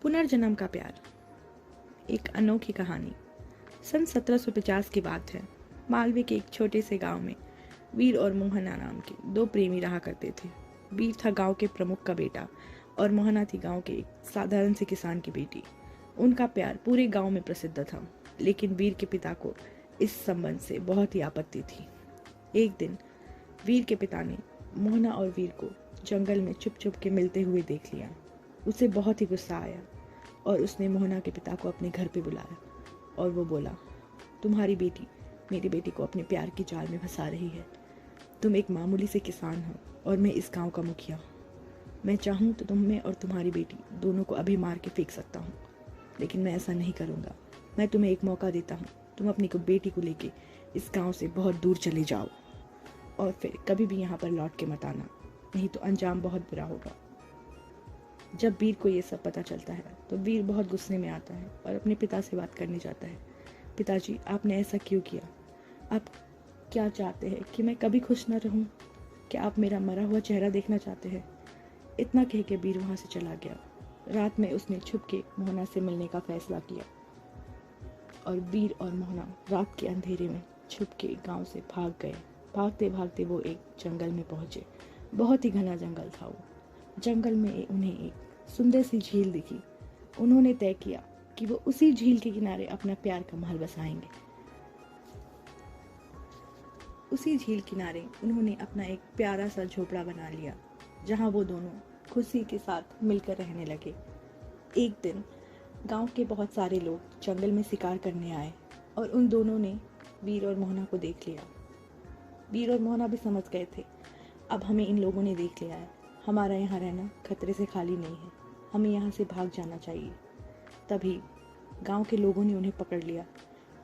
पुनर्जन्म का प्यार, एक अनोखी कहानी। सन 1750 की बात है। मालवे के एक छोटे से गांव में वीर और मोहना नाम के दो प्रेमी रहा करते थे। वीर था गांव के प्रमुख का बेटा और मोहना थी गांव के एक साधारण से किसान की बेटी। उनका प्यार पूरे गांव में प्रसिद्ध था, लेकिन वीर के पिता को इस संबंध से बहुत ही आपत्ति थी। एक दिन वीर के पिता ने मोहना और वीर को जंगल में चुप चुप के मिलते हुए देख लिया। उसे बहुत ही गुस्सा आया और उसने मोहना के पिता को अपने घर पे बुलाया और वो बोला, तुम्हारी बेटी मेरी बेटी को अपने प्यार की जाल में फंसा रही है। तुम एक मामूली से किसान हो और मैं इस गांव का मुखिया हूँ। मैं चाहूँ तो तुम्हें और तुम्हारी बेटी दोनों को अभी मार के फेंक सकता हूँ, लेकिन मैं ऐसा नहीं करूँगा। मैं तुम्हें एक मौका देता हूँ, तुम अपनी बेटी को लेके इस गांव से बहुत दूर चले जाओ और फिर कभी भी यहाँ पर लौट के मत आना, नहीं तो अंजाम बहुत बुरा होगा। जब वीर को ये सब पता चलता है तो वीर बहुत गुस्से में आता है और अपने पिता से बात करने जाता है। पिताजी, आपने ऐसा क्यों किया? आप क्या चाहते हैं कि मैं कभी खुश न रहूं? क्या आप मेरा मरा हुआ चेहरा देखना चाहते हैं? इतना कह के वीर वहां से चला गया। रात में उसने छुप के मोहना से मिलने का फैसला किया और वीर और मोहना रात के अंधेरे में छुप के गाँव से भाग गए। भागते भागते वो एक जंगल में पहुंचे। बहुत ही घना जंगल था वो। जंगल में उन्हें एक सुंदर सी झील दिखी। उन्होंने तय किया कि वो उसी झील के किनारे अपना प्यार का महल बसाएंगे। उसी झील किनारे उन्होंने अपना एक प्यारा सा झोपड़ा बना लिया, जहां वो दोनों खुशी के साथ मिलकर रहने लगे। एक दिन गांव के बहुत सारे लोग जंगल में शिकार करने आए और उन दोनों ने वीर और मोहना को देख लिया। वीर और मोहना भी समझ गए थे, अब हमें इन लोगों ने देख लिया है, हमारा यहाँ रहना खतरे से खाली नहीं है, हमें यहाँ से भाग जाना चाहिए। तभी गांव के लोगों ने उन्हें पकड़ लिया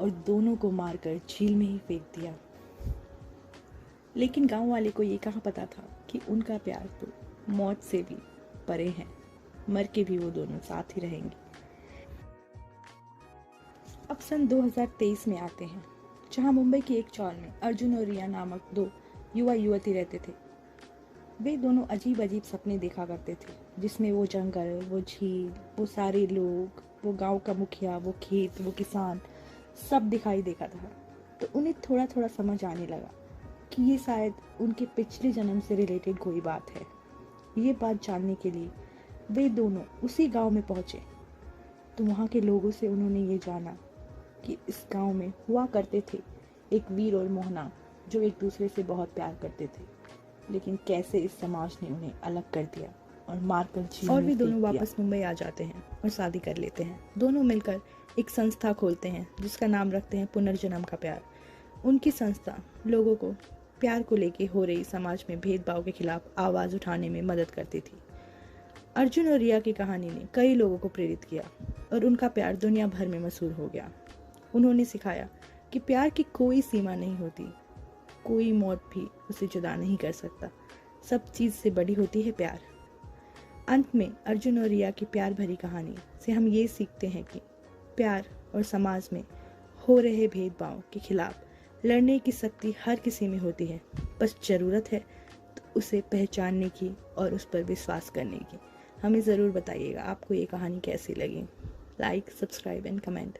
और दोनों को मारकर झील में ही फेंक दिया। लेकिन गांव वाले को ये कहाँ पता था कि उनका प्यार तो मौत से भी परे है, मर के भी वो दोनों साथ ही रहेंगे। अब सन 2023 में आते हैं, जहाँ मुंबई की एक चौल में अर्जुन और रिया नामक दो युवा युवती रहते थे। वे दोनों अजीब अजीब सपने देखा करते थे, जिसमें वो जंगल, वो झील, वो सारे लोग, वो गांव का मुखिया, वो खेत, वो किसान, सब दिखाई देता था। तो उन्हें थोड़ा थोड़ा समझ आने लगा कि ये शायद उनके पिछले जन्म से रिलेटेड कोई बात है। ये बात जानने के लिए वे दोनों उसी गांव में पहुंचे। तो वहाँ के लोगों से उन्होंने ये जाना कि इस गांव में हुआ करते थे एक वीर और मोहना, जो एक दूसरे से बहुत प्यार करते थे, लेकिन कैसे इस समाज ने उन्हें अलग कर दिया और मारकर झील में फेंक दिया। और वे दोनों वापस मुंबई आ जाते हैं और शादी कर लेते हैं। दोनों मिलकर एक संस्था खोलते हैं जिसका नाम रखते हैं पुनर्जन्म का प्यार। उनकी संस्था लोगों को प्यार को लेके हो रही समाज में भेदभाव के खिलाफ आवाज उठाने में मदद करती थी। अर्जुन और रिया की कहानी ने कई लोगों को प्रेरित किया और उनका प्यार दुनिया भर में मशहूर हो गया। उन्होंने सिखाया कि प्यार की कोई सीमा नहीं होती, कोई मौत भी उसे जुदा नहीं कर सकता, सब चीज से बड़ी होती है प्यार। अंत में अर्जुन और रिया की प्यार भरी कहानी से हम ये सीखते हैं कि प्यार और समाज में हो रहे भेदभाव के खिलाफ लड़ने की शक्ति हर किसी में होती है, बस जरूरत है तो उसे पहचानने की और उस पर विश्वास करने की। हमें ज़रूर बताइएगा आपको ये कहानी कैसी लगी। Like, subscribe and comment.